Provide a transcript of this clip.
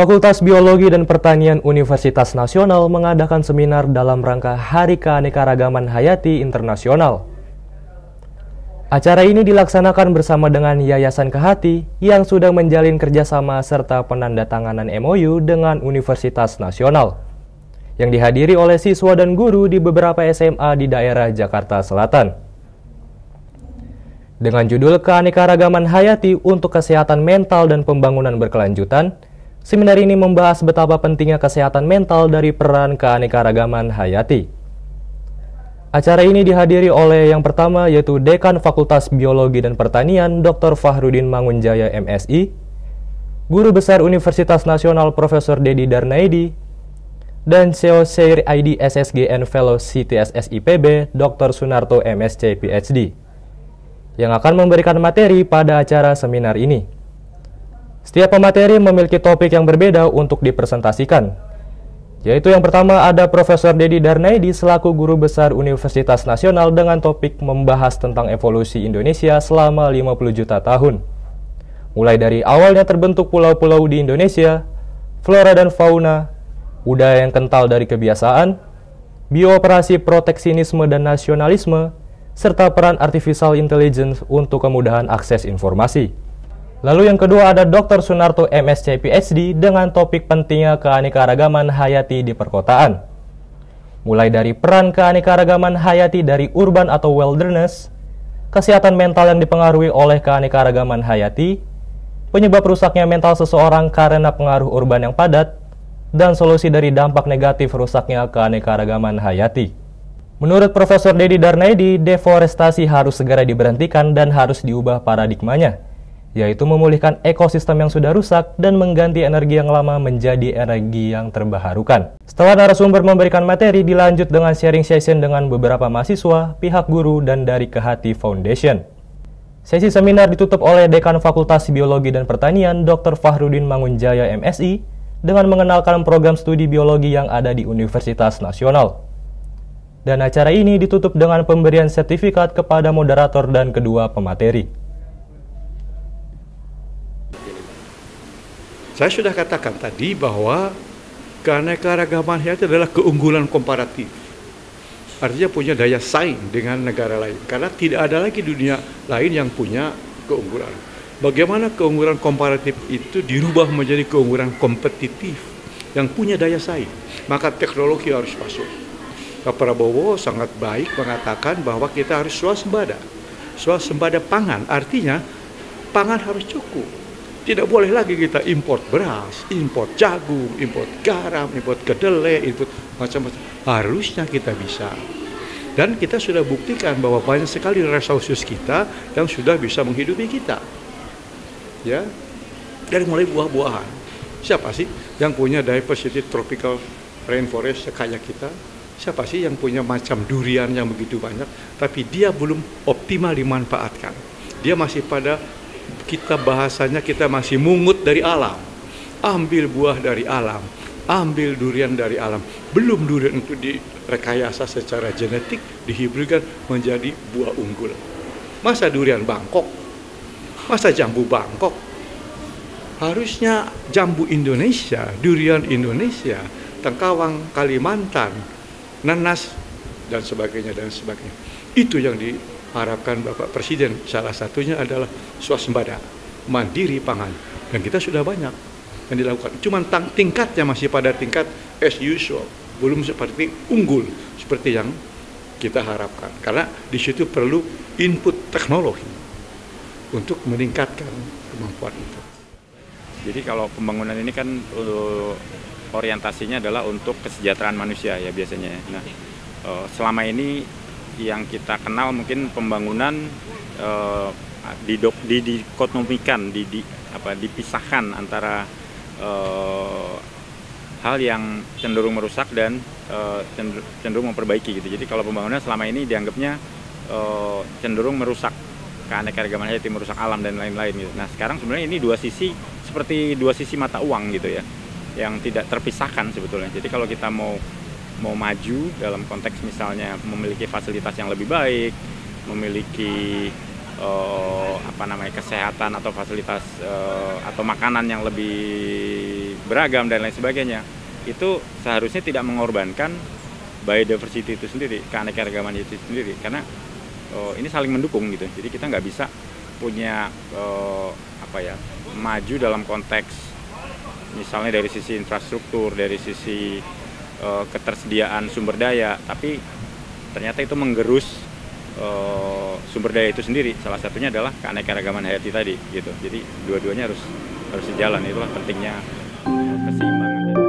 Fakultas Biologi dan Pertanian Universitas Nasional mengadakan seminar dalam rangka Hari Keanekaragaman Hayati Internasional. Acara ini dilaksanakan bersama dengan Yayasan Kehati yang sudah menjalin kerjasama serta penandatanganan MOU dengan Universitas Nasional, yang dihadiri oleh siswa dan guru di beberapa SMA di daerah Jakarta Selatan. Dengan judul Keanekaragaman Hayati untuk Kesehatan Mental dan Pembangunan Berkelanjutan, seminar ini membahas betapa pentingnya kesehatan mental dari peran keanekaragaman hayati. Acara ini dihadiri oleh yang pertama yaitu Dekan Fakultas Biologi dan Pertanian Dr. Fahrudin Mangunjaya MSI, Guru Besar Universitas Nasional Profesor Dedi Darnaidi, dan CEO Seir ID SSGN Fellow CTSS IPB Dr. Sunarto MSc PhD, yang akan memberikan materi pada acara seminar ini. Setiap pemateri memiliki topik yang berbeda untuk dipresentasikan, yaitu yang pertama ada Profesor Dedi Darnaidi selaku Guru Besar Universitas Nasional dengan topik membahas tentang evolusi Indonesia selama 50 juta tahun. Mulai dari awalnya terbentuk pulau-pulau di Indonesia, flora dan fauna, budaya yang kental dari kebiasaan, biooperasi proteksionisme dan nasionalisme, serta peran artificial intelligence untuk kemudahan akses informasi. Lalu yang kedua ada Dr. Sunarto MSc PhD dengan topik pentingnya keanekaragaman hayati di perkotaan. Mulai dari peran keanekaragaman hayati dari urban atau wilderness, kesehatan mental yang dipengaruhi oleh keanekaragaman hayati, penyebab rusaknya mental seseorang karena pengaruh urban yang padat, dan solusi dari dampak negatif rusaknya keanekaragaman hayati. Menurut Profesor Dedi Darnaidi, deforestasi harus segera diberhentikan dan harus diubah paradigmanya, yaitu memulihkan ekosistem yang sudah rusak dan mengganti energi yang lama menjadi energi yang terbaharukan. Setelah narasumber memberikan materi, dilanjut dengan sharing session dengan beberapa mahasiswa, pihak guru, dan dari Kehati Foundation. Sesi seminar ditutup oleh Dekan Fakultas Biologi dan Pertanian Dr. Fahrudin Mangunjaya MSI dengan mengenalkan program studi biologi yang ada di Universitas Nasional. Dan acara ini ditutup dengan pemberian sertifikat kepada moderator dan kedua pemateri. Saya sudah katakan tadi bahwa keanekaragaman hayati adalah keunggulan komparatif. Artinya punya daya saing dengan negara lain. Karena tidak ada lagi dunia lain yang punya keunggulan. Bagaimana keunggulan komparatif itu dirubah menjadi keunggulan kompetitif yang punya daya saing. Maka teknologi harus masuk. Pak Prabowo sangat baik mengatakan bahwa kita harus swasembada. Swasembada pangan artinya pangan harus cukup. Tidak boleh lagi kita import beras, import jagung, import garam, import kedelai, import macam-macam. Harusnya kita bisa. Dan kita sudah buktikan bahwa banyak sekali resources kita yang sudah bisa menghidupi kita. Ya, dari mulai buah-buahan. Siapa sih yang punya diversity tropical rainforest sekaya kita? Siapa sih yang punya macam durian yang begitu banyak, tapi dia belum optimal dimanfaatkan. Dia masih pada kita bahasanya kita masih mungut dari alam, ambil buah dari alam, ambil durian dari alam. Belum durian itu direkayasa secara genetik, dihibridkan menjadi buah unggul. Masa durian Bangkok? Masa jambu Bangkok? Harusnya jambu Indonesia, durian Indonesia, tengkawang Kalimantan, nanas, dan sebagainya, dan sebagainya. Itu yang harapkan Bapak Presiden, salah satunya adalah swasembada, mandiri pangan. Dan kita sudah banyak yang dilakukan. Cuma tingkatnya masih pada tingkat as usual, belum seperti unggul seperti yang kita harapkan. Karena di situ perlu input teknologi untuk meningkatkan kemampuan itu. Jadi kalau pembangunan ini kan orientasinya adalah untuk kesejahteraan manusia ya biasanya. Nah, selama ini yang kita kenal mungkin pembangunan didikotomikan, dipisahkan antara hal yang cenderung merusak dan cenderung memperbaiki gitu. Jadi kalau pembangunan selama ini dianggapnya cenderung merusak keanekaragaman hayati, merusak alam dan lain-lain gitu. Nah sekarang sebenarnya ini seperti dua sisi mata uang gitu ya, yang tidak terpisahkan sebetulnya. Jadi kalau kita mau maju dalam konteks misalnya memiliki fasilitas yang lebih baik, memiliki kesehatan atau fasilitas atau makanan yang lebih beragam dan lain sebagainya, itu seharusnya tidak mengorbankan biodiversity itu sendiri, keanekaragaman itu sendiri, karena ini saling mendukung gitu. Jadi kita nggak bisa punya maju dalam konteks misalnya dari sisi infrastruktur, dari sisi ketersediaan sumber daya, tapi ternyata itu menggerus sumber daya itu sendiri. Salah satunya adalah keanekaragaman hayati tadi gitu. Jadi dua-duanya harus sejalan. Itulah pentingnya keseimbangan.